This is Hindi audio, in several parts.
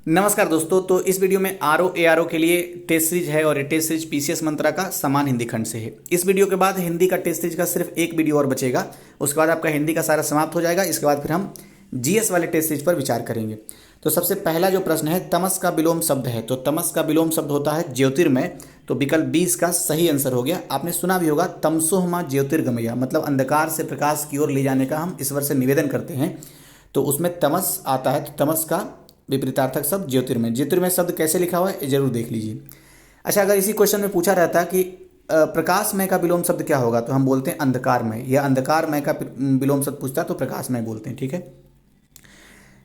नमस्कार दोस्तों। तो इस वीडियो में R O A R O के लिए टेस्ट सीरीज है और ये टेस्ट सीरीज पीसीएस मंत्रा का समान हिंदी खंड से है। इस वीडियो के बाद हिंदी का टेस्ट सीरीज का सिर्फ एक वीडियो और बचेगा, उसके बाद आपका हिंदी का सारा समाप्त हो जाएगा। इसके बाद फिर हम जीएस वाले टेस्ट सीरीज पर विचार करेंगे। तो सबसे पहला जो प्रश्न है, तमस का विलोम शब्द है, तो तमस का विलोम शब्द होता है ज्योतिर्मय। तो विकल्प 20 का सही आंसर हो गया। आपने सुना भी होगा तमसोमा ज्योतिर्गमय, मतलब अंधकार से प्रकाश की ओर ले जाने का हम ईश्वर से निवेदन करते हैं, तो उसमें तमस आता है। तो तमस का विपरीतार्थक शब्द ज्योतिर्मय। ज्योतिर्मय शब्द कैसे लिखा हुआ है ये जरूर देख लीजिए। अच्छा, अगर इसी क्वेश्चन में पूछा रहता कि प्रकाशमय का विलोम शब्द क्या होगा, तो हम बोलते हैं अंधकारमय। या अंधकारमय का विलोम शब्द पूछता है तो प्रकाशमय बोलते हैं। ठीक है।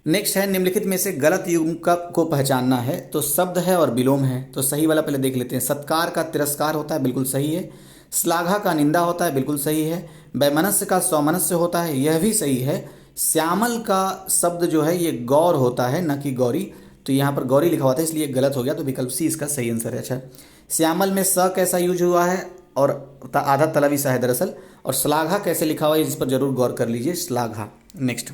नेक्स्ट है, निम्नलिखित में से गलत युग्म का को पहचानना है। तो शब्द है और विलोम है, तो सही वाला पहले देख लेते हैं। सत्कार का तिरस्कार होता है, बिल्कुल सही है। श्लाघा का निंदा होता है, बिल्कुल सही है। वैमनस्य का स्वमनस्य होता है, यह भी सही है। श्यामल का शब्द जो है ये गौर होता है, न कि गौरी। तो यहाँ पर गौरी लिखा हुआ था इसलिए गलत हो गया, तो विकल्प सी इसका सही आंसर है। अच्छा, श्यामल में स कैसा यूज हुआ है और आधा तलवी सा है दरअसल। और श्लाघा कैसे लिखा हुआ है इस पर जरूर गौर कर लीजिए, श्लाघा। नेक्स्ट,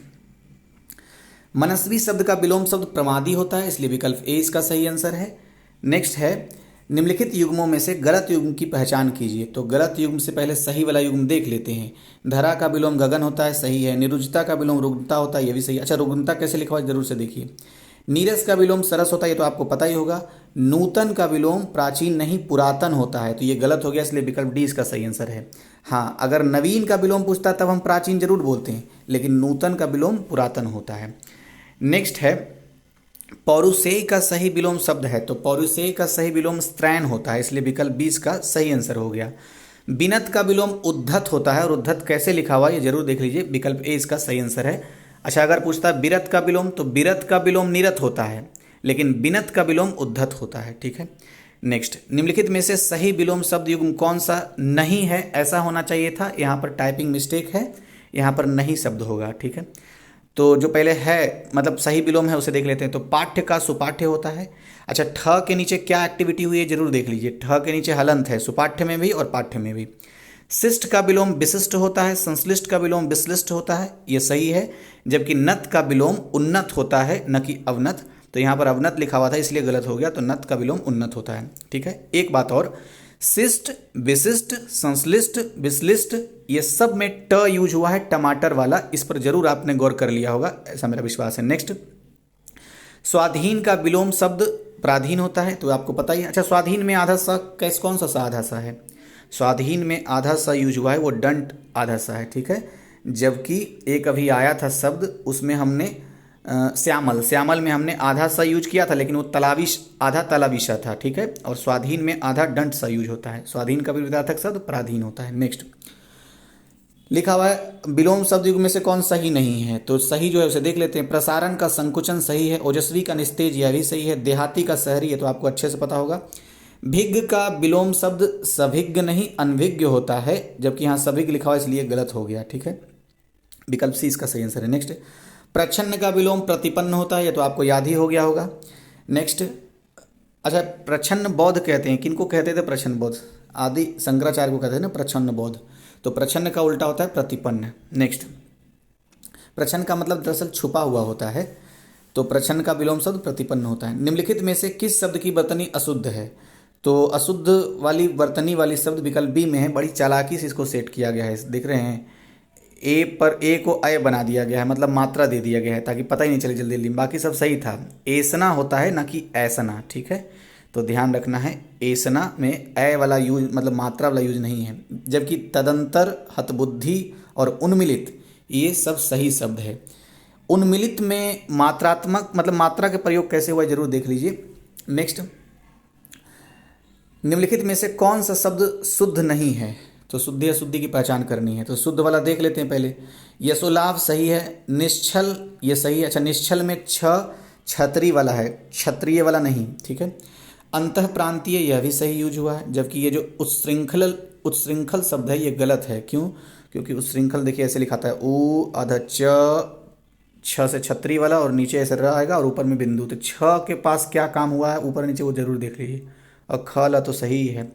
मनस्वी शब्द का विलोम शब्द प्रमादी होता है, इसलिए विकल्प ए इसका सही आंसर है। नेक्स्ट है, निम्नलिखित युग्मों में से गलत युग्म की पहचान कीजिए। तो गलत युग्म से पहले सही वाला युग्म देख लेते हैं। धरा का विलोम गगन होता है, सही है। निरुजता का विलोम रुग्णता होता है, यह भी सही है। अच्छा, रुग्णता कैसे लिखा हुआ है जरूर से देखिए। नीरस का विलोम सरस होता है, ये तो आपको पता ही होगा। नूतन का विलोम प्राचीन नहीं पुरातन होता है, तो ये गलत हो गया, इसलिए विकल्प डी इसका सही आंसर है। हाँ, अगर नवीन का विलोम पूछता तब हम प्राचीन जरूर बोलते हैं, लेकिन नूतन का विलोम पुरातन होता है। नेक्स्ट है, पौरुषेय का सही विलोम शब्द है। तो पौरुषेय का सही विलोम स्त्रैण होता है, इसलिए विकल्प 20 का सही आंसर हो गया। बिनत का विलोम उद्धत होता है, और उद्धत कैसे लिखा हुआ है ये जरूर देख लीजिए, विकल्प ए इसका सही आंसर है। अच्छा, अगर पूछता है बिरत का विलोम, तो बिरत का विलोम निरत होता है, लेकिन बिनत का विलोम उद्धत होता है। ठीक है। नेक्स्ट, निम्नलिखित में से सही विलोम शब्द युग्म कौन सा नहीं है, ऐसा होना चाहिए था। यहाँ पर टाइपिंग मिस्टेक है, यहाँ पर नहीं शब्द होगा। ठीक है। तो जो पहले है मतलब सही विलोम है उसे देख लेते हैं। तो पाठ्य का सुपाठ्य होता है। अच्छा, ठ के नीचे क्या एक्टिविटी हुई है जरूर देख लीजिए। ठ के नीचे हलंत है, सुपाठ्य में भी और पाठ्य में भी। शिष्ट का विलोम विशिष्ट होता है, संश्लिष्ट का विलोम विश्लिष्ट होता है, ये सही है। जबकि नत का विलोम उन्नत होता है, न कि अवनत। तो यहाँ पर अवनत लिखा हुआ था इसलिए गलत हो गया, तो नत का विलोम उन्नत होता है। ठीक है। एक बात और, शिष्ट, विशिष्ट, संश्लिष्ट, विश्लिष्ट, ये सब में ट यूज हुआ है, टमाटर वाला। इस पर जरूर आपने गौर कर लिया होगा, ऐसा मेरा विश्वास है। नेक्स्ट, स्वाधीन का विलोम शब्द प्राधीन होता है, तो आपको पता ही है। अच्छा, स्वाधीन में आधा सा कौन सा सा आधा सा है? स्वाधीन में आधा सा यूज हुआ है, वो दंट आधा सा है। ठीक है। जबकि एक अभी आया था शब्द, उसमें हमने श्यामल, श्यामल में हमने आधा सा यूज किया था, लेकिन वो तलाविश आधा तलाविशा था। ठीक है। और स्वाधीन में आधा दंट सा यूज होता है। स्वाधीन का विपरीतार्थक शब्द प्राधीन होता है। नेक्स्ट, लिखा हुआ है विलोम शब्द युग में से कौन सही नहीं है, तो सही जो है उसे देख लेते हैं। प्रसारण का संकुचन सही है। ओजस्वी का निस्तेज, यह भी सही है। देहाती का शहरी, ये तो आपको अच्छे से पता होगा। भिज्ञ का विलोम शब्द सभिज्ञ नहीं अनभिज्ञ होता है, जबकि यहाँ सभिज्ञ लिखा हुआ है इसलिए गलत हो गया। ठीक है। विकल्प सी इसका सही आंसर है। नेक्स्ट, प्रच्छन्न का विलोम प्रतिपन्न होता है, ये तो आपको याद ही हो गया होगा। नेक्स्ट, अच्छा, प्रच्छन्न बोध कहते हैं, किनको कहते थे प्रच्छन्न बोध? आदि शंकराचार्य को कहते हैं ना प्रच्छन्न बोध। तो प्रच्छन्न का उल्टा होता है प्रतिपन्न। नेक्स्ट, प्रच्छन्न का मतलब दरअसल छुपा हुआ होता है, तो प्रच्छन्न का विलोम शब्द प्रतिपन्न होता है। निम्नलिखित में से किस शब्द की वर्तनी अशुद्ध है? तो अशुद्ध वाली वर्तनी वाली शब्द विकल्प बी में है। बड़ी चालाकी से इसको सेट किया गया है, देख रहे हैं। ए पर ए को अय बना दिया गया है, मतलब मात्रा दे दिया गया है ताकि पता ही नहीं चले जल्दी जल्दी। बाकी सब सही था। ऐसना होता है ना कि ऐसना। ठीक है। तो ध्यान रखना है, ऐसना में अय वाला यूज मतलब मात्रा वाला यूज नहीं है। जबकि तदंतर, हतबुद्धि और उन्मिलित, ये सब सही शब्द है। उन्मिलित में मात्रात्मक मतलब मात्रा के प्रयोग कैसे हुआ जरूर देख लीजिए। नेक्स्ट, निम्नलिखित में से कौन सा शब्द शुद्ध नहीं है? तो शुद्धि अशुद्धि की पहचान करनी है, तो शुद्ध वाला देख लेते हैं पहले। यशोलाभ सही है। निश्चल, ये सही है। अच्छा, निश्चल में छतरी वाला है, क्षत्रिय वाला नहीं। ठीक है। अंतः प्रांतीय, यह भी सही यूज हुआ है। जबकि ये जो उत्श्रृंखल शब्द है ये गलत है। क्यों? क्योंकि उत्श्रृंखल देखिए ऐसे लिखाता है, ऊ अध छ से छतरी वाला और नीचे ऐसे रह आएगा और ऊपर में बिंदु। तो छ के पास क्या काम हुआ है ऊपर नीचे वो जरूर देख लीजिए। और खला तो सही है,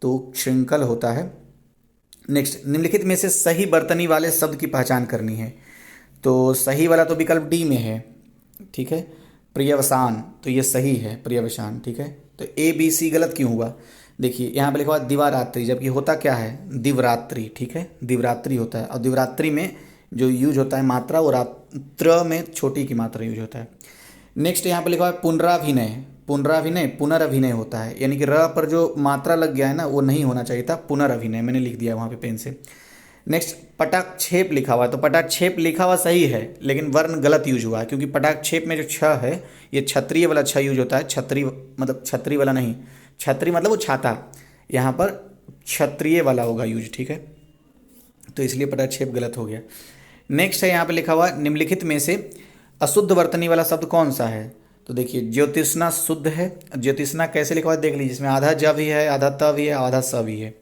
तो श्रृंखल होता है। नेक्स्ट, निम्नलिखित में से सही वर्तनी वाले शब्द की पहचान करनी है। तो सही वाला तो विकल्प डी में है। ठीक है। पर्यवसान, तो ये सही है पर्यवसान, ठीक है। तो ए बी सी गलत क्यों हुआ? देखिए यहाँ पे लिखा हुआ दिवारात्रि, जबकि होता क्या है दिवरात्रि, ठीक है, दिवरात्रि होता है। और दिवरात्रि में जो यूज होता है मात्रा, वो रात्र में छोटी की मात्रा यूज होता है। नेक्स्ट यहाँ पे लिखा हुआ है पुनराभिनय, पुनराभिनय पुनर्अभिनय होता है, यानी कि र पर जो मात्रा लग गया है ना वो नहीं होना चाहिए था, पुनर्अभिनय मैंने लिख दिया वहाँ पे पेन से। नेक्स्ट पटाक्षेप लिखा हुआ है, तो पटाक्षेप लिखा हुआ सही है लेकिन वर्ण गलत यूज हुआ है, क्योंकि पटाक्षेप में जो छ है ये क्षत्रिय वाला छ यूज होता है, छत्री मतलब छत्री वाला नहीं, छत्री मतलब वो छाता, यहाँ पर क्षत्रिय वाला होगा यूज, ठीक है, तो इसलिए पटाक्षेप गलत हो गया। नेक्स्ट है यहाँ पे लिखा हुआ निम्नलिखित में से अशुद्ध वर्तनी वाला शब्द कौन सा है? तो देखिए ज्योतिष्ना शुद्ध है, ज्योतिष्ना कैसे लिखा हुआ है देख लीजिए, इसमें आधा ज भी है, आधा त भी है, आधा स भी है।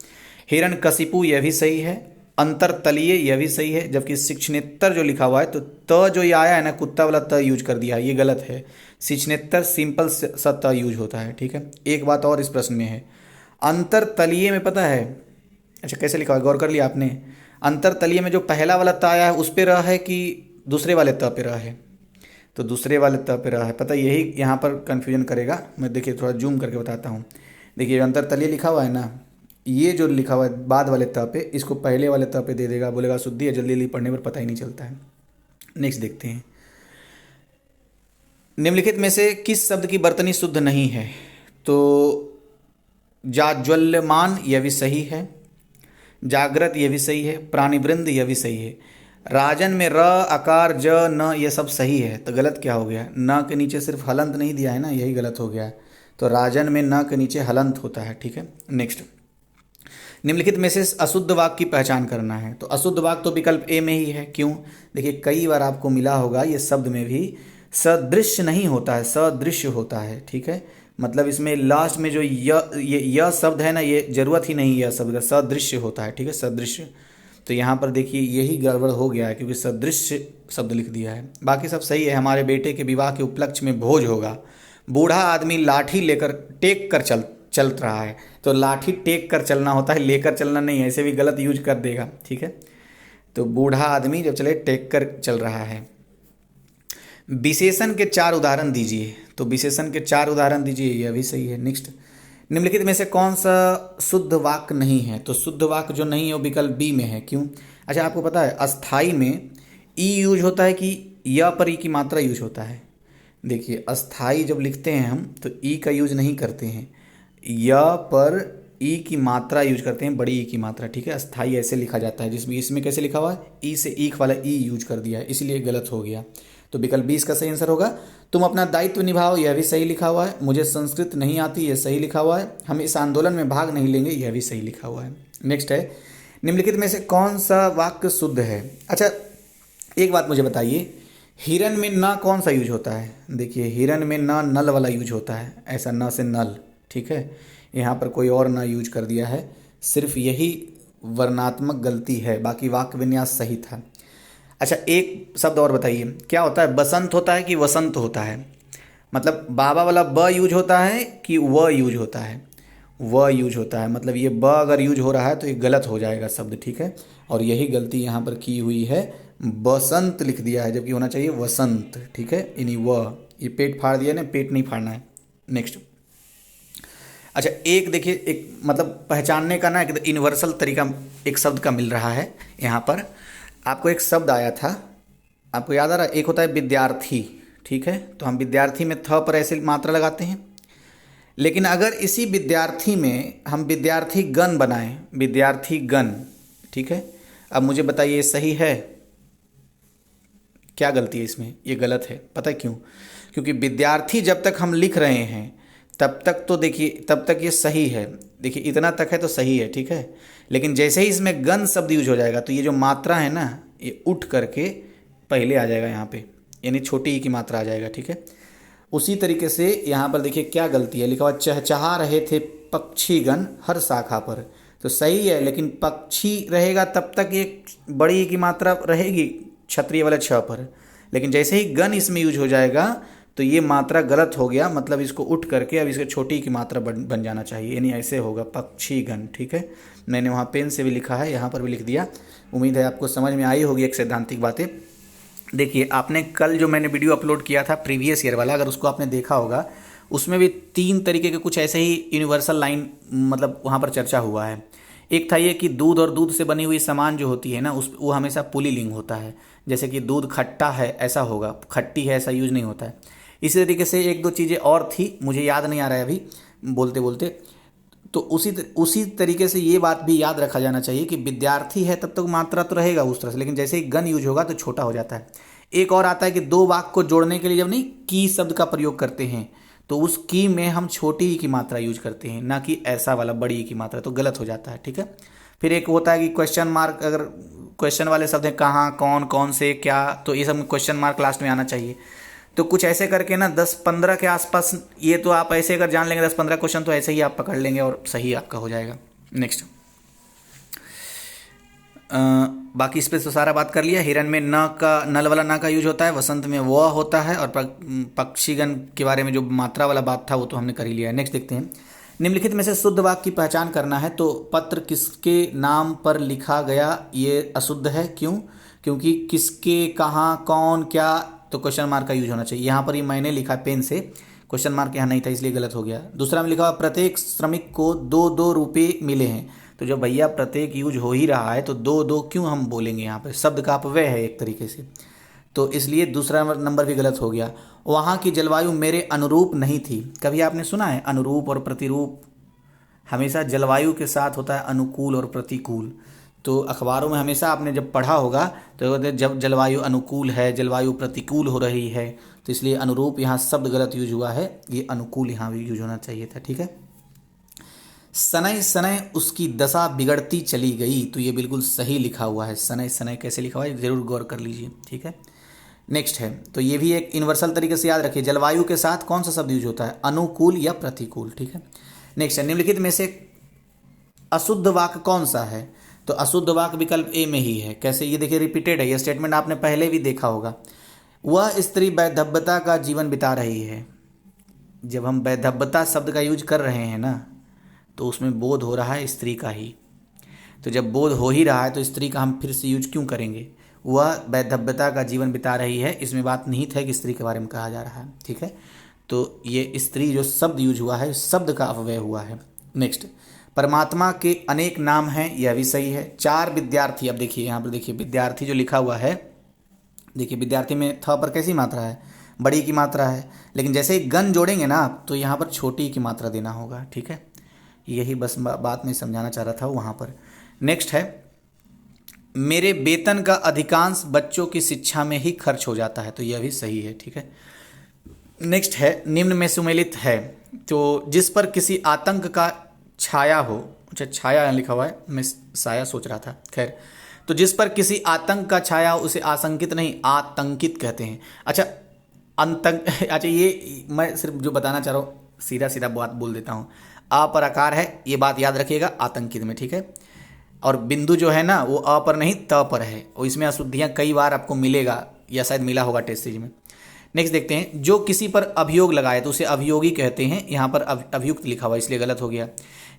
हिरण्यकशिपु यह भी सही है, अंतरतलीय यह भी सही है, जबकि शिक्षणेत्तर जो लिखा हुआ है तो त जो ये आया है ना कुत्ता वाला त यूज कर दिया है, ये गलत है। शिक्षणेत्तर सिंपल सा त यूज होता है, ठीक है। एक बात और इस प्रश्न में है, अंतरतलीय में पता है, अच्छा कैसे लिखा हुआ गौर कर लिया आपने? अंतरतलीय में जो पहला वाला त आया है उस पे र है कि दूसरे वाले त पे र है? तो दूसरे वाले त पे र है, पता यही यहाँ पर कन्फ्यूजन करेगा। मैं देखिए थोड़ा जूम करके बताता हूँ। देखिए अंतरतलीय लिखा हुआ है ना, ये जो लिखा हुआ है बाद वाले त पे, इसको पहले वाले त पे दे देगा, बोलेगा शुद्धि है, जल्दी जल्दी पढ़ने पर पता ही नहीं चलता है। नेक्स्ट देखते हैं, निम्नलिखित में से किस शब्द की वर्तनी शुद्ध नहीं है? तो जाज्वल्यमान यह भी सही है, जागृत यह भी सही है, प्राणिवृंद यह भी सही है। राजन में र अकार ज न ये सब सही है, तो गलत क्या हो गया? न के नीचे सिर्फ हलंत नहीं दिया है ना, यही गलत हो गया है। तो राजन में न के नीचे हलंत होता है, ठीक है। नेक्स्ट, निम्नलिखित में से अशुद्ध वाक्य की पहचान करना है। तो अशुद्ध वाक्य तो विकल्प ए में ही है, क्यों? देखिए कई बार आपको मिला होगा ये शब्द में भी सदृश्य नहीं होता है, सदृश्य होता है, ठीक है। मतलब इसमें लास्ट में जो य शब्द है ना, ये जरूरत ही नहीं यह शब्द का, सदृश्य होता है, ठीक है, सदृश्य। तो यहाँ पर देखिए यही गड़बड़ हो गया है, क्योंकि सदृश्य शब्द लिख दिया है। बाकी सब सही है। हमारे बेटे के विवाह के उपलक्ष्य में भोज होगा, बूढ़ा आदमी लाठी लेकर टेक कर चल रहा है, तो लाठी टेक कर चलना होता है, लेकर चलना नहीं है, ऐसे भी गलत यूज कर देगा, ठीक है। तो बूढ़ा आदमी जब चले टेक कर चल रहा है। विशेषण के 4 उदाहरण दीजिए, तो विशेषण के 4 उदाहरण दीजिए, यह भी सही है। नेक्स्ट, निम्नलिखित में से कौन सा शुद्ध वाक्य नहीं है? तो शुद्ध वाक्य जो नहीं है वो विकल्प बी में है, क्यों? अच्छा आपको पता है अस्थाई में ई यूज होता है कि य पर ई की मात्रा यूज होता है? देखिए अस्थाई जब लिखते हैं हम तो ई का यूज नहीं करते हैं, य पर ई की मात्रा यूज करते हैं, बड़ी ई की मात्रा, ठीक है। अस्थाई ऐसे लिखा जाता है, जिसमें इसमें कैसे लिखा हुआ है, ई से ईक वाला ई यूज कर दिया है, इसलिए गलत हो गया। तो विकल्प 20 का सही आंसर होगा। तुम अपना दायित्व निभाओ, यह भी सही लिखा हुआ है। मुझे संस्कृत नहीं आती, यह सही लिखा हुआ है। हम इस आंदोलन में भाग नहीं लेंगे, यह भी सही लिखा हुआ है। नेक्स्ट है, निम्नलिखित में से कौन सा वाक्य शुद्ध है? अच्छा एक बात मुझे बताइए, हिरन में न कौन सा यूज होता है? देखिए हिरन में न नल वाला यूज होता है, ऐसा न से नल, ठीक है। यहाँ पर कोई और न यूज कर दिया है, सिर्फ यही वर्णात्मक गलती है, बाकी वाक्य विन्यास सही था। अच्छा एक शब्द और बताइए, क्या होता है, बसंत होता है कि वसंत होता है? मतलब बाबा वाला ब यूज होता है कि व यूज होता है? व यूज होता है, मतलब ये ब अगर यूज हो रहा है तो ये गलत हो जाएगा शब्द, ठीक है। और यही गलती यहाँ पर की हुई है, बसंत लिख दिया है जबकि होना चाहिए वसंत, ठीक है। यानी व, ये पेट फाड़ दिया ना, पेट नहीं फाड़ना है। नेक्स्ट, अच्छा एक देखिए, एक मतलब पहचानने का ना एक यूनिवर्सल तरीका एक शब्द का मिल रहा है। यहाँ पर आपको एक शब्द आया था, आपको याद आ रहा है, एक होता है विद्यार्थी, ठीक है। तो हम विद्यार्थी में थ पर ऐसे मात्रा लगाते हैं, लेकिन अगर इसी विद्यार्थी में हम विद्यार्थी गण बनाएं, विद्यार्थी गण, ठीक है। अब मुझे बताइए सही है? क्या गलती है इसमें? ये गलत है, पता है क्यों? क्योंकि विद्यार्थी जब तक हम लिख रहे हैं तब तक तो देखिए, तब तक ये सही है, देखिए इतना तक है तो सही है, ठीक है। लेकिन जैसे ही इसमें गण शब्द यूज हो जाएगा तो ये जो मात्रा है ना, ये उठ करके पहले आ जाएगा यहाँ पे, यानी छोटी ई की मात्रा आ जाएगा, ठीक है। उसी तरीके से यहाँ पर देखिए क्या गलती है, लिखा हुआ चहचहा रहे थे पक्षीगण हर शाखा पर, तो सही है, लेकिन पक्षी रहेगा तब तक ये बड़ी ई की मात्रा रहेगी क्षत्रिय वाला छ पर, लेकिन जैसे ही गण इसमें यूज हो जाएगा तो ये मात्रा गलत हो गया, मतलब इसको उठ करके अब इसके छोटी की मात्रा बन जाना चाहिए, यानी ऐसे होगा पक्षीगण, ठीक है। मैंने वहाँ पेन से भी लिखा है, यहाँ पर भी लिख दिया। उम्मीद है आपको समझ में आई होगी एक सैद्धांतिक बातें। देखिए आपने कल जो मैंने वीडियो अपलोड किया था प्रीवियस ईयर वाला, अगर उसको आपने देखा होगा, उसमें भी 3 तरीके के कुछ ऐसे ही यूनिवर्सल लाइन मतलब वहाँ पर चर्चा हुआ है। एक था ये कि दूध और दूध से बनी हुई सामान जो होती है ना, उस वो हमेशा पुल्लिंग होता है। जैसे कि दूध खट्टा है ऐसा होगा, खट्टी है ऐसा यूज नहीं होता है। इसी तरीके से 1-2 चीज़ें और थी, मुझे याद नहीं आ रहा है अभी बोलते बोलते। तो उसी तरीके से ये बात भी याद रखा जाना चाहिए कि विद्यार्थी है तब तक मात्रा तो रहेगा उस तरह से, लेकिन जैसे ही गन यूज होगा तो छोटा हो जाता है। एक और आता है कि 2 वाक्य को जोड़ने के लिए जब नहीं की शब्द का प्रयोग करते हैं तो उस की में हम छोटी ई की मात्रा यूज करते हैं, ना कि ऐसा वाला बड़ी ई की मात्रा, तो गलत हो जाता है। ठीक है। फिर एक होता है कि क्वेश्चन मार्क, अगर क्वेश्चन वाले शब्द हैं कहाँ, कौन, कौन से, क्या, तो ये सब क्वेश्चन मार्क लास्ट में आना चाहिए। तो कुछ ऐसे करके ना 10-15 के आसपास, ये तो आप ऐसे अगर जान लेंगे 10-15 क्वेश्चन तो ऐसे ही आप पकड़ लेंगे और सही आपका हो जाएगा। नेक्स्ट, बाकी इस पर तो सारा बात कर लिया। हिरन में न का, नल वाला न का यूज होता है, वसंत में वह होता है, और पक्षीगण के बारे में जो मात्रा वाला बात था वो तो हमने कर ही लिया है। नेक्स्ट देखते हैं, निम्नलिखित में से शुद्ध वाक्य की पहचान करना है। तो पत्र किसके नाम पर लिखा गया ये अशुद्ध है, क्यों? क्योंकि किसके, कहाँ, कौन, क्या, तो क्वेश्चन मार्क का यूज होना चाहिए। यहाँ पर ही मैंने लिखा पेन से, क्वेश्चन मार्क यहाँ नहीं था इसलिए गलत हो गया। दूसरा में लिखा हुआ प्रत्येक श्रमिक को 2-2 रुपये मिले हैं। तो जब भैया प्रत्येक यूज हो ही रहा है तो 2-2 क्यों हम बोलेंगे? यहाँ पर शब्द का अपव्यय है एक तरीके से, तो इसलिए दूसरा नंबर भी गलत हो गया। वहाँ की जलवायु मेरे अनुरूप नहीं थी। कभी आपने सुना है अनुरूप और प्रतिरूप? हमेशा जलवायु के साथ होता है अनुकूल और प्रतिकूल। तो अखबारों में हमेशा आपने जब पढ़ा होगा तो जब जलवायु अनुकूल है, जलवायु प्रतिकूल हो रही है, तो इसलिए अनुरूप यहाँ शब्द गलत यूज हुआ है, ये अनुकूल यहाँ भी यूज होना चाहिए था। ठीक है। सनय सनय उसकी दशा बिगड़ती चली गई, तो ये बिल्कुल सही लिखा हुआ है। सनय सनय कैसे लिखा हुआ है जरूर गौर कर लीजिए। ठीक है। नेक्स्ट है, तो ये भी एक यूनिवर्सल तरीके से याद रखिए, जलवायु के साथ कौन सा शब्द यूज होता है? अनुकूल या प्रतिकूल। ठीक है। नेक्स्ट है, निम्नलिखित में से अशुद्ध वाक्य कौन सा है? तो अशुद्ध वाक्य विकल्प ए में ही है। कैसे? ये देखिए रिपीटेड है, ये स्टेटमेंट आपने पहले भी देखा होगा। वह स्त्री वैधव्यता का जीवन बिता रही है। जब हम वैधव्यता शब्द का यूज कर रहे हैं ना, तो उसमें बोध हो रहा है स्त्री का ही। तो जब बोध हो ही रहा है तो स्त्री का हम फिर से यूज क्यों करेंगे? वह वैधव्यता का जीवन बिता रही है, इसमें बात निहित है कि स्त्री के बारे में कहा जा रहा है। ठीक है। तो ये स्त्री जो शब्द यूज हुआ है, शब्द का अपव्यय हुआ है। नेक्स्ट, परमात्मा के अनेक नाम हैं, यह भी सही है। 4 विद्यार्थी, अब देखिए यहाँ पर देखिए विद्यार्थी जो लिखा हुआ है, देखिए विद्यार्थी में थ पर कैसी मात्रा है? बड़ी की मात्रा है, लेकिन जैसे ही गन जोड़ेंगे ना आप तो यहाँ पर छोटी की मात्रा देना होगा। ठीक है। यही बस बात मैं समझाना चाह रहा था वहाँ पर। नेक्स्ट है, मेरे वेतन का अधिकांश बच्चों की शिक्षा में ही खर्च हो जाता है, तो यह भी सही है। ठीक है। नेक्स्ट है, निम्न में सुमेलित है, तो जिस पर किसी आतंक का छाया हो, अच्छा छाया लिखा हुआ है, मैं साया सोच रहा था, खैर, तो जिस पर किसी आतंक का छाया हो उसे आशंकित नहीं आतंकित कहते हैं। अच्छा अंतंक, अच्छा ये मैं सिर्फ जो बताना चाह रहा हूँ सीधा सीधा बात बोल देता हूँ, आ पर आकार है, ये बात याद रखिएगा आतंकित में। ठीक है। और बिंदु जो है ना वो अ पर नहीं त पर है, और इसमें अशुद्धियाँ कई बार आपको मिलेगा या शायद मिला होगा टेस्ट सीरीज में। नेक्स्ट देखते हैं, जो किसी पर अभियोग लगाए तो उसे अभियोगी कहते हैं, यहाँ पर अभियुक्त लिखा हुआ इसलिए गलत हो गया।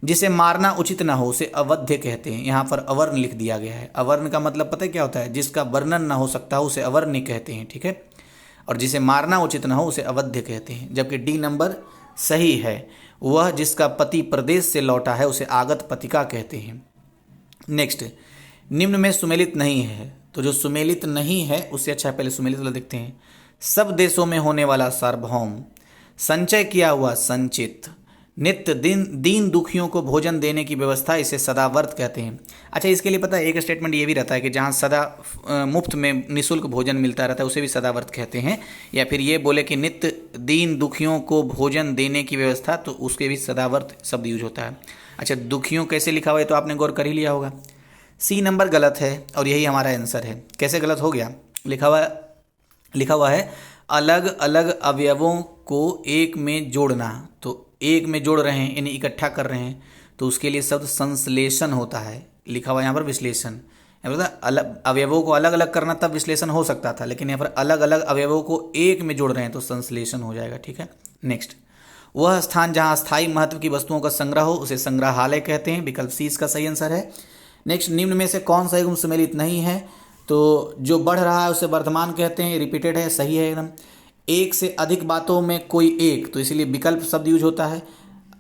जिसे मारना उचित ना हो उसे अवध्य कहते हैं, यहाँ पर अवर्ण लिख दिया गया है। अवर्ण का मतलब पता है क्या होता है? जिसका वर्णन ना हो सकता हो उसे अवर्ण कहते हैं। ठीक है। और जिसे मारना उचित ना हो उसे अवध्य कहते हैं। जबकि डी नंबर सही है, वह जिसका पति प्रदेश से लौटा है उसे आगत पतिका कहते हैं। नेक्स्ट, निम्न में सुमेलित नहीं है, तो जो सुमेलित नहीं है उससे अच्छा पहले सुमेलित वाला देखते हैं। सब देशों में होने वाला सार्वभौम, संचय किया हुआ संचित, नित्य दीन दुखियों को भोजन देने की व्यवस्था, इसे सदावर्त कहते हैं। अच्छा इसके लिए पता है एक स्टेटमेंट ये भी रहता है कि जहाँ सदा मुफ्त में निःशुल्क भोजन मिलता रहता है उसे भी सदावर्त कहते हैं, या फिर ये बोले कि नित्य दीन दुखियों को भोजन देने की व्यवस्था, तो उसके भी सदावर्त शब्द यूज होता है। अच्छा दुखियों कैसे लिखा हुआ है तो आपने गौर कर ही लिया होगा। सी नंबर गलत है और यही हमारा आंसर है। कैसे गलत हो गया? लिखा हुआ है अलग अलग अवयवों को एक में जोड़ना, तो एक में जोड़ रहे हैं यानी इकट्ठा कर रहे हैं, तो उसके लिए शब्द संश्लेषण होता है। लिखा हुआ यहाँ पर विश्लेषण, अलग अवयवों को अलग अलग करना तब विश्लेषण हो सकता था, लेकिन यहाँ पर अलग अलग अवयवों को एक में जोड़ रहे हैं तो संश्लेषण हो जाएगा। ठीक है। नेक्स्ट, वह स्थान जहाँ स्थायी महत्व की वस्तुओं का संग्रह हो उसे संग्रहालय कहते हैं। विकल्प सी इसका सही आंसर है। नेक्स्ट, निम्न में से कौन सा युग्म सुमेलित नहीं है? तो जो बढ़ रहा है उसे वर्तमान कहते हैं, रिपीटेड है, सही है एकदम। एक से अधिक बातों में कोई एक, तो इसीलिए विकल्प शब्द यूज होता है।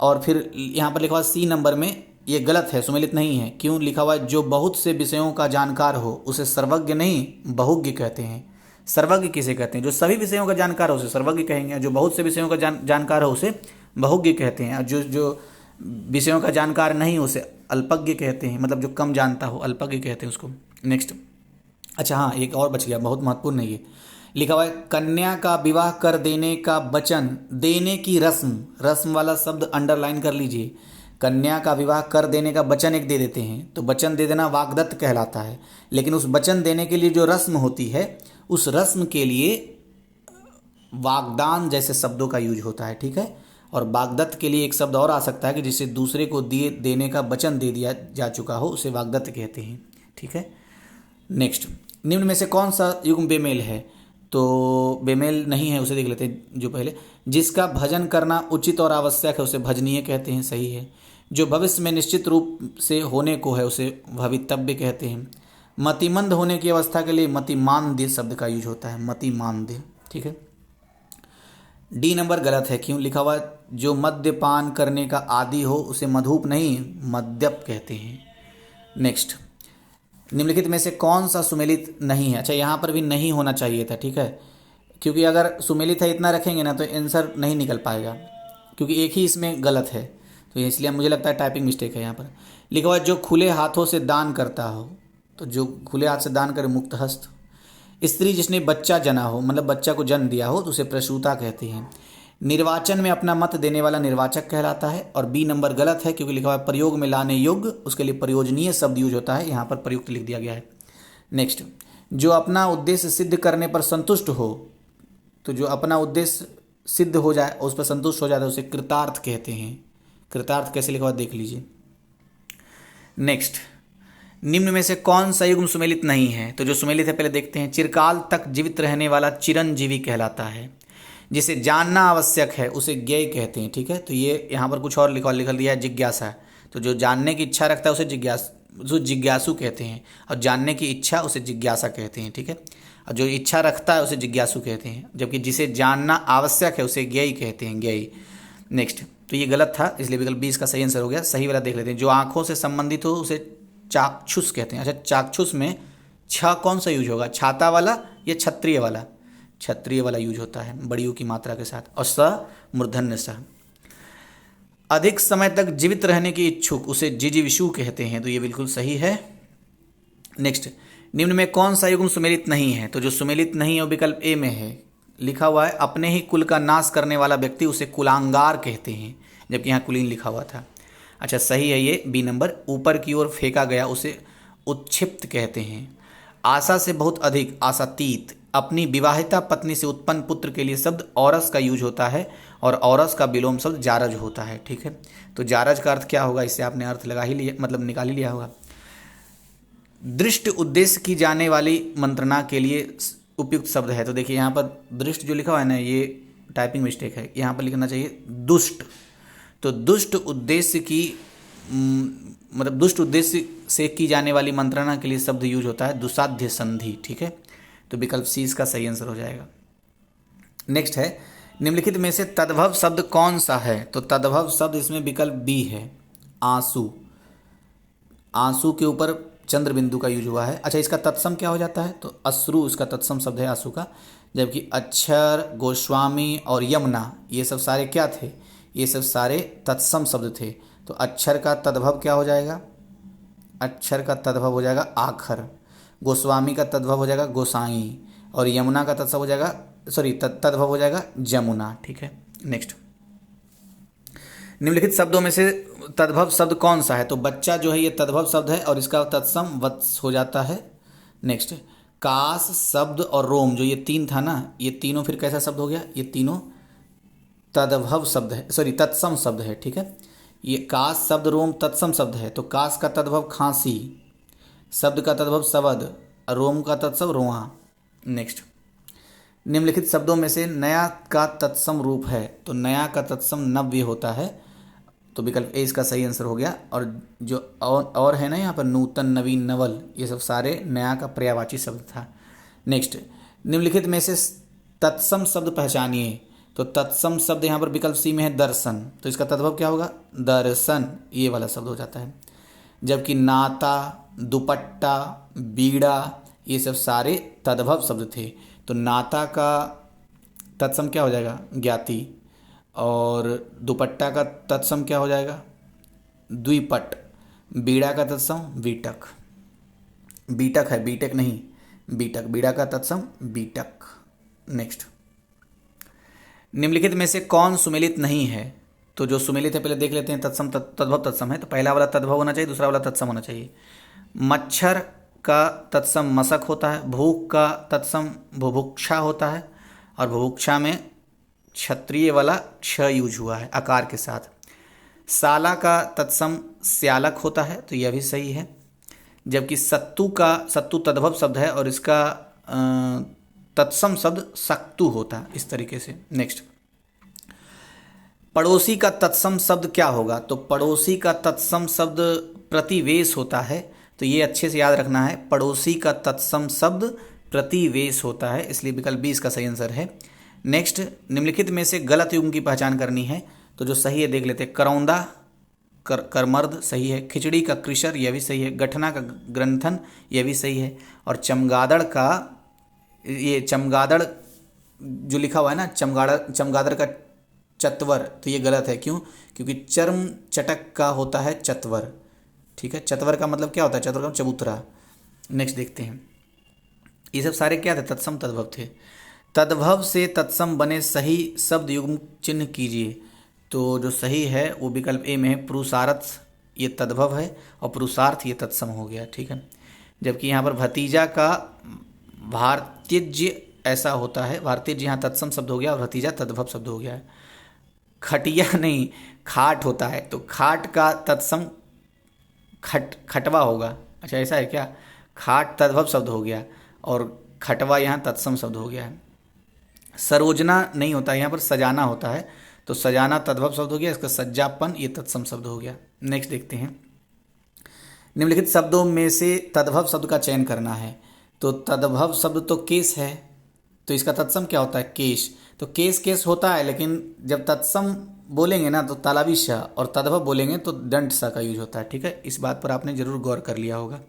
और फिर यहाँ पर लिखा हुआ सी नंबर में, ये गलत है, सुमेलित नहीं है। क्यों लिखा हुआ है? जो बहुत से विषयों का जानकार हो उसे सर्वज्ञ नहीं बहुज्ञ कहते हैं। सर्वज्ञ किसे कहते हैं? जो सभी विषयों का जानकार हो उसे सर्वज्ञ कहेंगे। जो बहुत से विषयों का जानकार हो उसे बहुज्ञ कहते हैं। और जो विषयों का जानकार नहीं हो उसे अल्पज्ञ कहते हैं, मतलब जो कम जानता हो अल्पज्ञ कहते हैं उसको। नेक्स्ट, अच्छा हाँ, एक और बच गया, बहुत महत्वपूर्ण है ये। लिखा हुआ है कन्या का विवाह कर देने का वचन देने की रस्म, रस्म वाला शब्द अंडरलाइन कर लीजिए। कन्या का विवाह कर देने का वचन एक दे देते हैं, तो वचन दे देना वाग्दत्त कहलाता है। लेकिन उस वचन देने के लिए जो रस्म होती है, उस रस्म के लिए वाग्दान जैसे शब्दों का यूज होता है, ठीक है। और वाग्दत्त के लिए एक शब्द और आ सकता है कि जिसे दूसरे को दिए देने का वचन दे दिया जा चुका हो उसे वाग्दत्त कहते हैं, ठीक है। नेक्स्ट, निम्न में से कौन सा युग्म बेमेल है? तो बेमेल नहीं है, उसे देख लेते हैं जो पहले। जिसका भजन करना उचित और आवश्यक है उसे भजनीय कहते हैं, सही है। जो भविष्य में निश्चित रूप से होने को है उसे भवितव्य कहते हैं। मतिमंद होने की अवस्था के लिए मतिमांद्य शब्द का यूज होता है, मतिमांद्य, ठीक है। डी नंबर गलत है। क्यों लिखा हुआ? जो मद्यपान करने का आदी हो उसे मधुप नहीं मद्यप कहते हैं। नेक्स्ट, निम्नलिखित में से कौन सा सुमेलित नहीं है? अच्छा, यहाँ पर भी नहीं होना चाहिए था, ठीक है, क्योंकि अगर सुमेलित है इतना रखेंगे ना तो आंसर नहीं निकल पाएगा, क्योंकि एक ही इसमें गलत है, तो इसलिए मुझे लगता है टाइपिंग मिस्टेक है यहाँ पर। लिखा हुआ जो खुले हाथों से दान करता हो, तो जो खुले हाथ से दान करे मुक्त हस्त। स्त्री जिसने बच्चा जना हो, मतलब बच्चा को जन्म दिया हो, तो उसे प्रसूता कहते हैं। निर्वाचन में अपना मत देने वाला निर्वाचक कहलाता है। और बी नंबर गलत है, क्योंकि लिखा हुआ है प्रयोग में लाने योग्य, उसके लिए प्रयोजनीय शब्द यूज होता है, यहाँ पर प्रयुक्त लिख दिया गया है। नेक्स्ट, जो अपना उद्देश्य सिद्ध करने पर संतुष्ट हो, तो जो अपना उद्देश्य सिद्ध हो जाए उस पर संतुष्ट हो जाता है उसे कृतार्थ कहते हैं। कृतार्थ कैसे लिखा हुआ देख लीजिए। नेक्स्ट, निम्न में से कौन सा युग्म सुमेलित नहीं है? तो जो सुमेलित है पहले देखते हैं। चिरकाल तक जीवित रहने वाला चिरंजीवी कहलाता है। जिसे जानना आवश्यक है उसे ज्ञेय कहते हैं, ठीक है। तो ये यहाँ पर कुछ और लिख दिया है, जिज्ञासा। तो जो जानने की इच्छा रखता है उसे जिज्ञासु कहते हैं, और जानने की इच्छा उसे जिज्ञासा कहते हैं, ठीक है। और जो इच्छा रखता है उसे जिज्ञासु कहते हैं, जबकि जिसे जानना आवश्यक है उसे ज्ञेय कहते हैं, ज्ञेय। नेक्स्ट, तो ये गलत था, इसलिए विकल्प 20 का सही आंसर हो गया। सही वाला देख लेते हैं। जो आँखों से संबंधित हो उसे चाक्षुष कहते हैं। अच्छा, चाक्षुष में छ कौन सा यूज होगा? छाता वाला या क्षत्रिय वाला? क्षत्रिय वाला यूज होता है बड़ी यू की मात्रा के साथ। और स मूर्धन्य स। अधिक समय तक जीवित रहने की इच्छुक उसे जिजीविषु कहते हैं, तो ये बिल्कुल सही है। नेक्स्ट, निम्न में कौन सा युग्म सुमेलित नहीं है? तो जो सुमेलित नहीं है वो विकल्प ए में है। लिखा हुआ है अपने ही कुल का नाश करने वाला व्यक्ति उसे कुलांगार कहते हैं, जबकि यहाँ कुलीन लिखा हुआ था। अच्छा, सही है ये बी नंबर। ऊपर की ओर फेंका गया उसे उत्क्षिप्त कहते हैं। आशा से बहुत अधिक आशातीत। अपनी विवाहिता पत्नी से उत्पन्न पुत्र के लिए शब्द औरस का यूज होता है, और औरस का विलोम शब्द जारज होता है, ठीक है। तो जारज का अर्थ क्या होगा? इससे आपने अर्थ लगा ही लिया, मतलब निकाल ही लिया होगा। दृष्ट उद्देश्य की जाने वाली मंत्रणा के लिए उपयुक्त शब्द है। तो देखिए यहाँ पर दृष्ट जो लिखा हुआ है ना, ये टाइपिंग मिस्टेक है, यहाँ पर लिखना चाहिए दुष्ट। तो दुष्ट उद्देश्य की मतलब दुष्ट उद्देश्य से की जाने वाली मंत्रणा के लिए शब्द यूज होता है दुसाध्य संधि, ठीक है। तो विकल्प सी इसका सही आंसर हो जाएगा। नेक्स्ट है, निम्नलिखित में से तद्भव शब्द कौन सा है? तो तद्भव शब्द इसमें विकल्प बी है, आंसू। आंसू के ऊपर चंद्र बिंदु का यूज हुआ है। अच्छा, इसका तत्सम क्या हो जाता है? तो अश्रु इसका तत्सम शब्द है आंसू का। जबकि अक्षर, गोस्वामी और यमुना ये सब सारे क्या थे? ये सब सारे तत्सम शब्द थे। तो अक्षर का तद्भव क्या हो जाएगा? अक्षर का तद्भव हो जाएगा आखर। गोस्वामी का तद्भव हो जाएगा गोसाई, और यमुना का तत्सम हो जाएगा तद्भव हो जाएगा जमुना, ठीक है। नेक्स्ट, निम्नलिखित शब्दों में से तद्भव शब्द कौन सा है? तो बच्चा जो है ये तद्भव शब्द है और इसका तत्सम वत्स हो जाता है। नेक्स्ट, कास शब्द और रोम जो ये तीन था ना, ये तीनों फिर कैसा शब्द हो गया? ये तीनों तद्भव शब्द है, तत्सम शब्द है, ठीक है। ये कास शब्द रोम तत्सम शब्द है। तो कास का तद्भव खांसी, शब्द का तद्भव शब्द, रोम का तत्सम रोआ। नेक्स्ट, निम्नलिखित शब्दों में से नया का तत्सम रूप है। तो नया का तत्सम नव्य होता है। तो विकल्प ए इसका सही आंसर हो गया। और जो और है ना यहाँ पर नूतन, नवीन, नवल, ये सब सारे नया का पर्यायवाची शब्द था। नेक्स्ट, निम्नलिखित में से तत्सम शब्द पहचानिए। तो तत्सम शब्द यहाँ पर विकल्प सी में है दर्शन, तो इसका तद्भव क्या होगा? दर्शन, ये वाला शब्द हो जाता है। जबकि नाता, दुपट्टा, बीड़ा, ये सब सारे तद्भव शब्द थे। तो नाता का तत्सम क्या हो जाएगा? ज्ञाति। और दुपट्टा का तत्सम क्या हो जाएगा? द्विपट। बीड़ा का तत्सम बीटक। बीटक है, बीटेक नहीं, बीटक। बीड़ा का तत्सम बीटक। नेक्स्ट, निम्नलिखित में से कौन सुमेलित नहीं है? तो जो सुमेलित है पहले देख लेते हैं। तत्सम तद्भव तत्सम है, तो पहला वाला तद्भव होना चाहिए, दूसरा वाला तत्सम होना चाहिए। मच्छर का तत्सम मशक होता है, भूख का तत्सम बुभुक्षा होता है, और बुभुक्षा में क्षत्रिय वाला क्ष यूज हुआ है आकार के साथ। साला का तत्सम स्यालक होता है, तो यह भी सही है। जबकि सत्तू तद्भव शब्द है और इसका तत्सम शब्द सक्तु होता है, इस तरीके से। नेक्स्ट, पड़ोसी का तत्सम शब्द क्या होगा? तो पड़ोसी का तत्सम शब्द प्रतिवेश होता है, तो ये अच्छे से याद रखना है। पड़ोसी का तत्सम शब्द प्रतिवेश होता है, इसलिए विकल्प बी इसका सही आंसर है। नेक्स्ट, निम्नलिखित में से गलत युग्म की पहचान करनी है, तो जो सही है देख लेते हैं। करौंदा करमर्द सही है, खिचड़ी का कृशर यह भी सही है, गठना का ग्रंथन यह भी सही है, और चमगादड़ का ये चमगादड़ जो लिखा हुआ है ना, चमगादड़ का चतवर, तो ये गलत है। क्यों? क्योंकि चर्म चटक का होता है चतवर। ठीक है, चतवर का मतलब क्या होता है? चतवर का चबूतरा। नेक्स्ट देखते हैं, ये सब सारे क्या थे? तत्सम तद्भव थे। तद्भव से तत्सम बने सही शब्द युग्म चिन्ह कीजिए। तो जो सही है वो विकल्प ए में है, पुरुषार्थ ये तद्भव है और पुरुषार्थ ये तत्सम हो गया। ठीक है, जबकि यहाँ पर भतीजा का भारतीज्य ऐसा होता है, भारतीज्य यहाँ तत्सम शब्द हो गया और भतीजा तद्भव शब्द हो गया है। खटिया नहीं, खाट होता है, तो खाट का तत्सम खटवा होगा। अच्छा, ऐसा है क्या? खाट तद्भव शब्द हो गया और खटवा यहाँ तत्सम शब्द हो गया है। सरोजना नहीं होता, यहाँ पर सजाना होता है, तो सजाना तद्भव शब्द हो गया, इसका सज्जापन ये तत्सम शब्द हो गया। नेक्स्ट देखते हैं, निम्नलिखित शब्दों में से तद्भव शब्द का चयन करना है। तो तद्भव शब्द तो केस है, तो इसका तत्सम क्या होता है? केश। तो केस होता है, लेकिन जब तत्सम बोलेंगे ना तो तालाबी श, और तद्भव बोलेंगे तो दंड सा का यूज होता है। ठीक है, इस बात पर आपने जरूर गौर कर लिया होगा।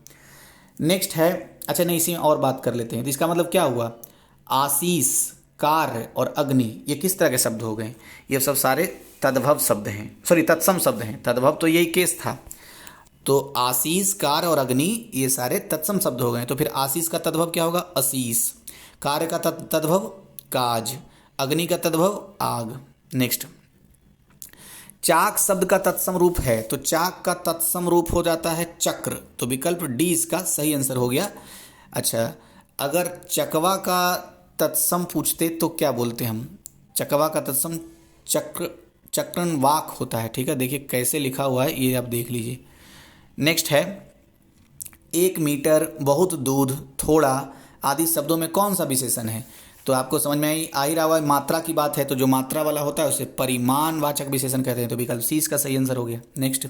नेक्स्ट है, अच्छा नहीं, इसी में और बात कर लेते हैं। तो इसका मतलब क्या हुआ? आशीष, कार्य और अग्नि ये किस तरह के शब्द हो गए? ये सब सारे तद्भव शब्द हैं, सॉरी तत्सम शब्द हैं। तद्भव तो यही केस था, तो आशीष, कार्य और अग्नि ये सारे तत्सम शब्द हो गए। तो फिर आशीष का तद्भव क्या होगा? अशीष। कार्य का तद्भव काज। अग्नि का तद्भव आग। नेक्स्ट, चाक शब्द का तत्सम रूप है, तो चाक का तत्सम रूप हो जाता है चक्र, तो विकल्प डी इसका सही आंसर हो गया। अच्छा, अगर चकवा का तत्सम पूछते तो क्या बोलते हम? चकवा का तत्सम चक्रन वाक होता है। ठीक है, देखिए कैसे लिखा हुआ है, ये आप देख लीजिए। नेक्स्ट है, 1 मीटर, बहुत दूध, थोड़ा आदि शब्दों में कौन सा विशेषण है? तो आपको समझ में आ ही रहा है, मात्रा की बात है, तो जो मात्रा वाला होता है उसे परिमाणवाचक विशेषण कहते हैं, तो विकल्प सी इसका सही आंसर हो गया। नेक्स्ट,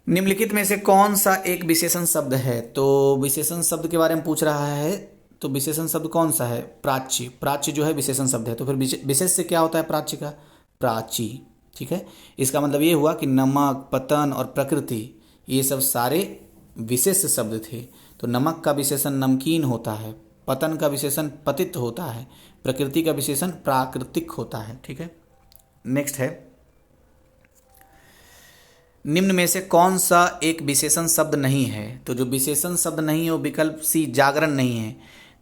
निम्नलिखित में से कौन सा एक विशेषण शब्द है? तो विशेषण शब्द के बारे में पूछ रहा है, तो विशेषण शब्द कौन सा है? प्राच्य। प्राच्य जो है विशेषण शब्द है, तो फिर विशेष से क्या होता है प्राच्य का? प्राची। ठीक है, इसका मतलब ये हुआ कि नमक, पतन और प्रकृति ये सब सारे विशेष शब्द थे। तो नमक का विशेषण नमकीन होता है, पतन का विशेषण पतित होता है, प्रकृति का विशेषण प्राकृतिक होता है। ठीक है, नेक्स्ट है, निम्न में से कौन सा एक विशेषण शब्द नहीं है? तो जो विशेषण शब्द नहीं है वो विकल्प सी जागरण नहीं है,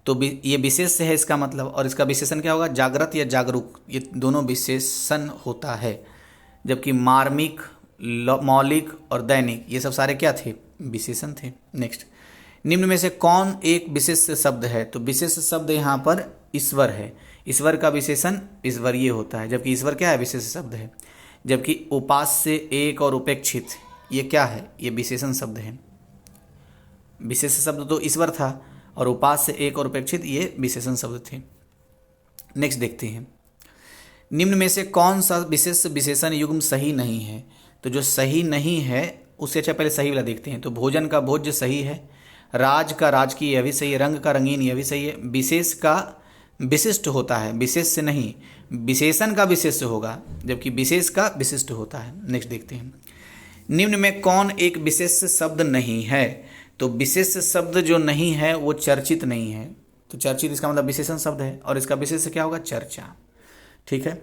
तो ये विशेष है इसका मतलब, और इसका विशेषण क्या होगा? जागृत या जागरूक, ये दोनों विशेषण होता है। जबकि मार्मिक, मौलिक और दैनिक ये सब सारे क्या थे? विशेषण थे। नेक्स्ट, निम्न में से कौन एक विशेष शब्द है? तो विशेष शब्द यहाँ पर ईश्वर है। ईश्वर का विशेषण ईश्वरीय होता है, जबकि ईश्वर क्या है? विशेष शब्द है। जबकि उपास्य, एक और उपेक्षित ये क्या है? ये विशेषण शब्द है। विशेष शब्द तो ईश्वर था और उपास्य, एक और उपेक्षित ये विशेषण शब्द थे। नेक्स्ट देखते हैं, निम्न में से कौन सा विशेष विशेषण युग्म सही नहीं है? तो जो सही नहीं है उससे अच्छा पहले सही वाला देखते हैं। तो भोजन का भोज्य सही है, राज का राजकीय यह भी सही है, रंग का रंगीन यह भी सही है, विशेष का विशिष्ट होता है, विशेष से नहीं, विशेषण का विशेष होगा, जबकि विशेष का विशिष्ट होता है। नेक्स्ट देखते हैं, निम्न में कौन एक विशेष शब्द नहीं है? तो विशेष शब्द जो नहीं है वो चर्चित नहीं है। तो चर्चित इसका मतलब विशेषण शब्द है और इसका विशेष क्या होगा? चर्चा। ठीक है,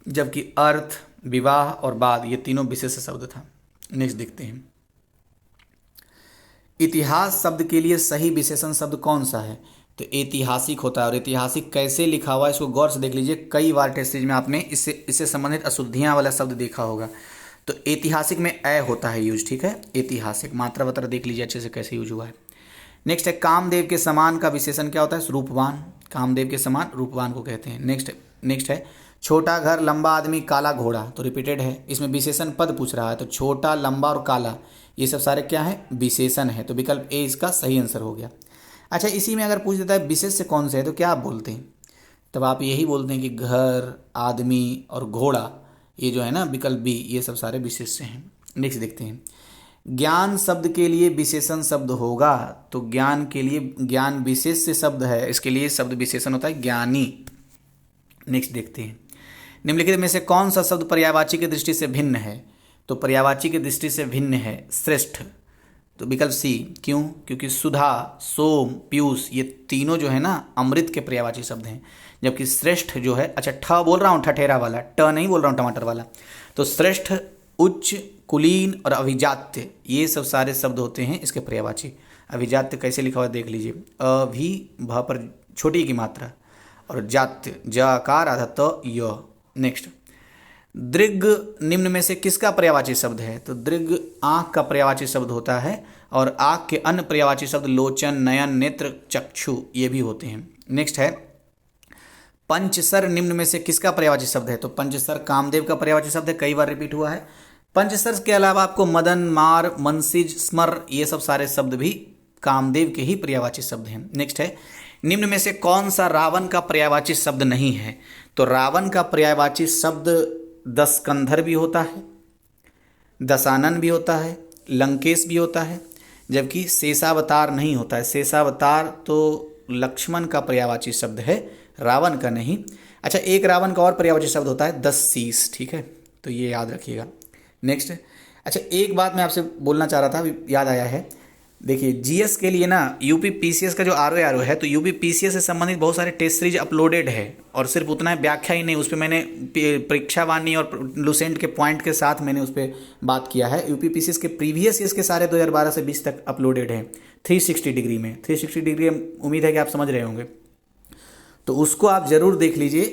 जबकि अर्थ, विवाह और बाद ये तीनों विशेष शब्द था। नेक्स्ट देखते हैं, इतिहास शब्द के लिए सही विशेषण शब्द कौन सा है? तो ऐतिहासिक होता है। और ऐतिहासिक कैसे लिखा हुआ है इसको गौर से देख लीजिए। कई बार टेस्ट सीरीज में आपने इससे संबंधित अशुद्धियां वाला शब्द देखा होगा। तो ऐतिहासिक में ए होता है यूज। ठीक है, ऐतिहासिक मात्रा वत्र देख लीजिए अच्छे से कैसे यूज हुआ है। नेक्स्ट है, कामदेव के समान का विशेषण क्या होता है? रूपवान। कामदेव के समान रूपवान को कहते हैं। नेक्स्ट है, छोटा घर, लंबा आदमी, काला घोड़ा। तो रिपीटेड है, इसमें विशेषण पद पूछ रहा है। तो छोटा, लंबा और काला ये सब सारे क्या है? विशेषण है। तो विकल्प ए इसका सही आंसर हो गया। अच्छा, इसी में अगर पूछ देता है विशेष से कौन से है तो क्या आप बोलते हैं? तब आप यही बोलते हैं कि घर, आदमी और घोड़ा ये जो है ना विकल्प बी, ये सब सारे विशेष से हैं। नेक्स्ट देखते हैं, ज्ञान शब्द के लिए विशेषण शब्द होगा। तो ज्ञान के लिए ज्ञान विशेष से शब्द है, इसके लिए शब्द विशेषण होता है ज्ञानी। नेक्स्ट देखते हैं, निम्नलिखित में से कौन सा शब्द पर्यायवाची की दृष्टि से भिन्न है? तो पर्यायवाची की दृष्टि से भिन्न है श्रेष्ठ। तो विकल्प सी। क्यों? क्योंकि सुधा, सोम, पीयूष ये तीनों जो है ना अमृत के पर्यायवाची शब्द हैं, जबकि श्रेष्ठ जो है, अच्छा ठ बोल रहा हूँ, ठठेरा वाला, ट नहीं बोल रहा हूँ टमाटर वाला। तो श्रेष्ठ, उच्च, कुलीन और अभिजात्य ये सब सारे शब्द होते हैं इसके पर्यायवाची। अभिजात्य कैसे लिखा हुआ है देख लीजिए, अभी भ पर छोटी की मात्रा और जात्य जकार आधा त य। नेक्स्ट, दृग निम्न में से किसका पर्यायवाची शब्द है? तो दृग आंख का पर्यायवाची शब्द होता है और आंख के अन्य पर्यायवाची शब्द लोचन, नयन, नेत्र, चक्षु ये भी होते हैं। नेक्स्ट है, पंचसर निम्न में से किसका पर्यायवाची शब्द है? तो पंचसर कामदेव का पर्यायवाची शब्द है, कई बार रिपीट हुआ है। पंचसर के अलावा आपको मदन, मार, मनसिज, स्मर ये सब सारे शब्द भी कामदेव के ही पर्यायवाची शब्द हैं। नेक्स्ट है, निम्न में से कौन सा रावण का पर्यायवाची शब्द नहीं है? तो रावण का पर्यायवाची शब्द दशकंधर भी होता है, दशानन भी होता है, लंकेश भी होता है, जबकि शेषावतार नहीं होता है। शेषावतार तो लक्ष्मण का पर्यायवाची शब्द है, रावण का नहीं। अच्छा, एक रावण का और पर्यायवाची शब्द होता है 10 शीश। ठीक है, तो ये याद रखिएगा। नेक्स्ट, अच्छा एक बात मैं आपसे बोलना चाह रहा था, अभी याद आया है। देखिए, जीएस के लिए ना यूपी पीसीएस का जो आरओ है, तो यूपी पीसीएस से संबंधित बहुत सारे टेस्ट सीरीज अपलोडेड है और सिर्फ उतना है, व्याख्या ही नहीं, उस पर मैंने परीक्षा वाणी और लुसेंट के पॉइंट के साथ मैंने उस पर बात किया है। यूपी पीसीएस के प्रीवियस ईयर्स के सारे 2012 से 20 तक अपलोडेड है 360 डिग्री में। 360 डिग्री उम्मीद है कि आप समझ रहे होंगे, तो उसको आप ज़रूर देख लीजिए,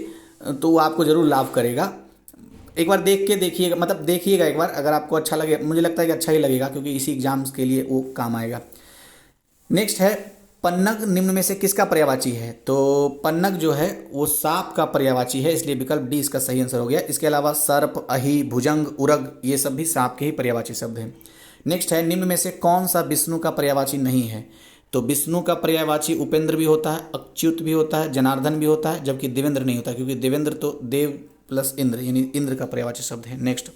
तो वो आपको ज़रूर लाभ करेगा। एक बार देख के देखिएगा, मतलब देखिएगा एक बार, अगर आपको अच्छा लगे, मुझे लगता है कि अच्छा ही लगेगा क्योंकि इसी एग्जाम्स के लिए वो काम आएगा। नेक्स्ट है, पन्नग निम्न में से किसका पर्यायवाची है? तो पन्नग जो है वो सांप का पर्यायवाची है, इसलिए विकल्प डी इसका सही आंसर हो गया। इसके अलावा सर्प, अहि, भुजंग, उरग ये सब भी सांप के ही पर्यायवाची शब्द हैं। नेक्स्ट है, निम्न में से कौन सा विष्णु का पर्यायवाची नहीं है? तो विष्णु का पर्यायवाची उपेंद्र भी होता है, अच्युत भी होता है, जनार्दन भी होता है, जबकि देवेंद्र नहीं होता, क्योंकि देवेंद्र तो देव प्लस इंद्र यानी इंद्र का पर्यायवाची शब्द है। नेक्स्ट,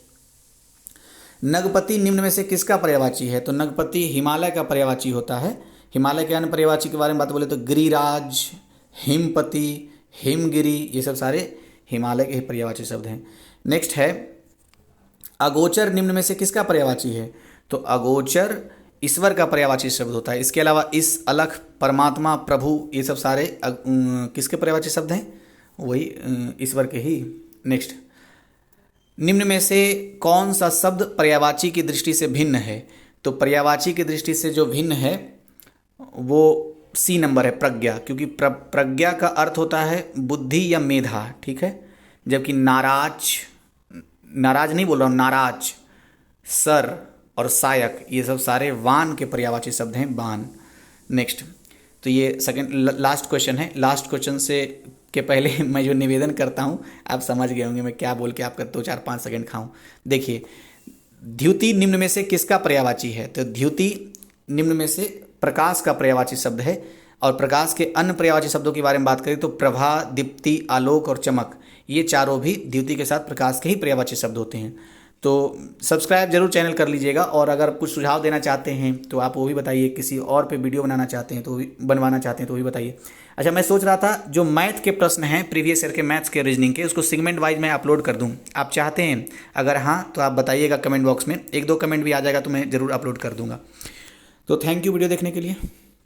नगपति निम्न में से किसका पर्यायवाची है? तो नगपति हिमालय का पर्यायवाची होता है। हिमालय के अन्य पर्यायवाची के बारे में बात बोले तो गिरिराज, हिमपति, हिमगिरी ये सब सारे हिमालय के ही पर्यायवाची शब्द हैं। नेक्स्ट है, अगोचर निम्न में से किसका पर्यायवाची है? तो अगोचर ईश्वर का पर्यायवाची शब्द होता है। इसके अलावा इस, अलख, परमात्मा, प्रभु ये सब सारे किसके पर्यायवाची शब्द हैं? वही ईश्वर के ही। नेक्स्ट, निम्न में से कौन सा शब्द पर्यायवाची की दृष्टि से भिन्न है? तो पर्यायवाची की दृष्टि से जो भिन्न है वो सी नंबर है, प्रज्ञा, क्योंकि प्रज्ञा का अर्थ होता है बुद्धि या मेधा। ठीक है, जबकि नाराज, नाराज नहीं बोल रहा हूँ, नाराज, सर और सायक ये सब सारे वान के पर्यायवाची शब्द हैं, बान। नेक्स्ट, तो ये सेकंड लास्ट क्वेश्चन है। लास्ट क्वेश्चन से के पहले मैं जो निवेदन करता हूँ, आप समझ गए होंगे मैं क्या बोल के आपका 2-4-5 सेकंड खाऊं। देखिए, द्युति निम्न में से किसका पर्यायवाची है? तो द्युति निम्न में से प्रकाश का पर्यायवाची शब्द है और प्रकाश के अन्य पर्यायवाची शब्दों के बारे में बात करें तो प्रभा, दीप्ति, आलोक और चमक, ये चारों भी द्युति के साथ प्रकाश के ही पर्यायवाची शब्द होते हैं। तो सब्सक्राइब जरूर चैनल कर लीजिएगा, और अगर कुछ सुझाव देना चाहते हैं तो आप वो भी बताइए, किसी और पे वीडियो बनाना चाहते हैं तो बनवाना चाहते हैं तो भी बताइए। अच्छा, मैं सोच रहा था जो मैथ के प्रश्न हैं प्रीवियस ईयर के मैथ्स के रीजनिंग के, उसको सेगमेंट वाइज मैं अपलोड कर दूं, आप चाहते हैं? अगर हाँ तो आप बताइएगा कमेंट बॉक्स में, 1-2 कमेंट भी आ जाएगा तो मैं ज़रूर अपलोड कर दूंगा। तो थैंक यू वीडियो देखने के लिए।